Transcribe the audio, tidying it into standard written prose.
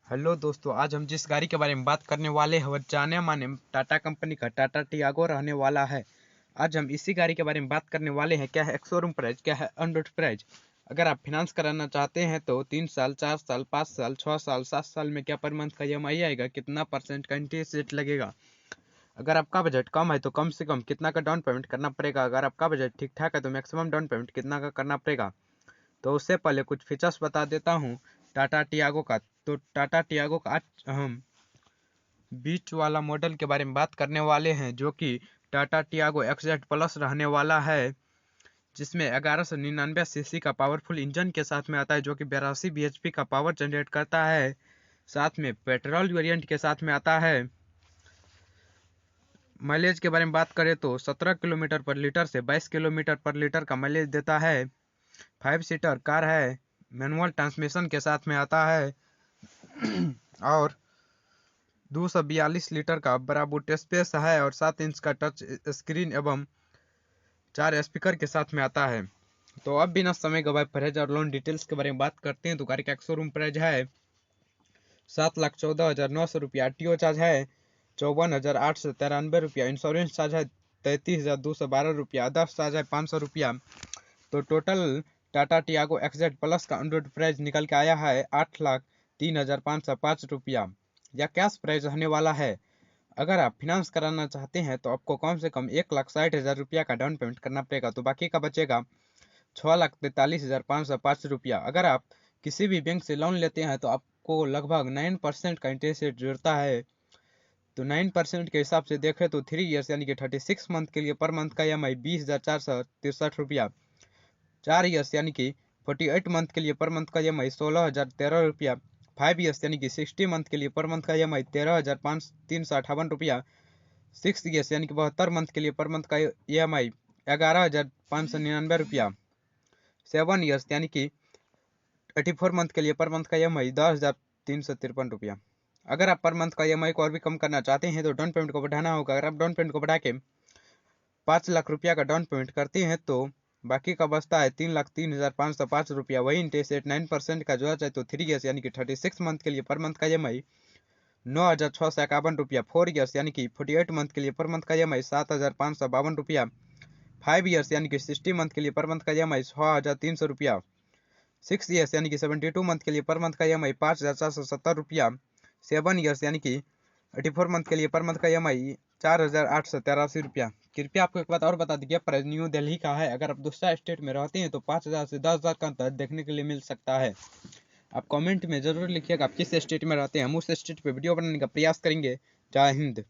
Hello दोस्तों, आज हम जिस गाड़ी के बारे में बात करने वाले हैं वह जाने माने टाटा कंपनी का टाटा टियागो रहने वाला है। आज हम इसी गाड़ी के बारे में बात करने वाले हैं। क्या है शोरूम प्राइस, क्या है ऑन रोड प्राइस। अगर आप फाइनेंस कराना चाहते हैं तो 3 साल, 4 साल, 5 साल, 6 साल, 7 साल में क्या पर मंथ का EMI आएगा, कितना % का इंटरेस्ट रेट लगेगा। अगर आपका बजट कम है तो कम से कम कितना का डाउन पेमेंट करना पड़ेगा। अगर आपका बजट ठीक ठाक है तो मैक्सिमम डाउन पेमेंट कितना का करना पड़ेगा। तो उससे पहले कुछ फीचर्स बता देता हूँ टाटा टियागो का। तो टाटा टियागो का आज हम बीच वाला मॉडल के बारे में बात करने वाले हैं, जो कि टाटा टियागो XZ प्लस रहने वाला है, जिसमें 1199 सीसी का पावरफुल इंजन के साथ में आता है, जो कि 82 bhp का पावर जनरेट करता है। साथ में पेट्रोल वेरिएंट के साथ में आता है। माइलेज के बारे में बात करें तो 17 किलोमीटर पर लीटर से 22 किलोमीटर पर लीटर का माइलेज देता है। 5 सीटर कार है, मैनुअल ट्रांसमिशन के साथ में आता है और 242 लीटर का बड़ा बूट स्पेस है और 7 इंच का टच स्क्रीन एवं 4 स्पीकर के साथ में आता है। तो अब बिना समय गवाए प्राइस और लोन डिटेल्स के बारे में बात करते हैं। तो गाड़ी का शोरूम प्राइस है 7,14,900 रुपया। RTO चार्ज है 54,893 रुपया। इंश्योरेंस चार्ज है 33,212 रुपया। अदर्स चार्ज है 500 रुपया। तो total Tata Tiago XZ plus का ऑन रोड प्राइस निकल के आया है 8,03,505 रुपया, या कैश प्राइस रहने वाला है। अगर आप फिनांस कराना चाहते हैं तो आपको कम से कम 1,60,000 रुपया का डाउन पेमेंट करना पड़ेगा। तो बाकी का बचेगा 6,43,505 रुपया। अगर आप किसी भी बैंक से लोन लेते हैं तो आपको लगभग 9% का इंटरेस्ट रेट जुड़ता है। तो 9% के हिसाब से देखें तो 3 ईयर्स यानी कि 36 मंथ के लिए पर मंथ का EMI 20,463 रुपया। 4 ईयर्स यानी कि 48 मंथ के लिए पर मंथ का EMI 16,013 रुपया। 5 ईयर्स यानी कि 60 मंथ के लिए पर मंथ का EMI 13,358 रुपया। 6 ईयर्स यानी कि 72 मंथ के लिए पर मंथ का EMI 11,599 रुपया। 7 ईयर्स यानी कि 84 मंथ के लिए पर मंथ का EMI 10,353 रुपया। अगर आप पर मंथ का EMI को और भी कम करना चाहते हैं तो डाउन पेमेंट को बढ़ाना होगा। अगर आप डाउन पेमेंट को बढ़ा के 5 लाख रुपया का डाउन पेमेंट करते हैं तो बाकी का बचता है 3,03,505 रुपया। वही इंटरेस्ट रेट 9% का जो है तो 3 ईयर्स यानी कि 36 मंथ के लिए पर मंथ का EMI 9,651 रुपया। 4 ईयर्स यानी कि 48 मंथ के लिए पर मंथ का EMI 7,552 रुपया। 5 ईयर्स यानी कि 60 मंथ के लिए पर मंथ का EMI 6,300 रुपया। 6 ईयर्स यानी कि 72 मंथ के लिए पर मंथ का EMI 5,470 रुपया। 7 ईयर्स यानी कि 84 मंथ के लिए पर मंथ का EMI 4,883 रुपया। कृपया आपको एक बात और बता दीजिए, प्राइस न्यू दिल्ली का है। अगर आप दूसरा स्टेट में रहते हैं तो 5,000 से 10,000 का अंतर देखने के लिए मिल सकता है। आप कमेंट में जरूर लिखिएगा आप किस स्टेट में रहते हैं। हम उस स्टेट पे वीडियो बनाने का प्रयास करेंगे। जय हिंद।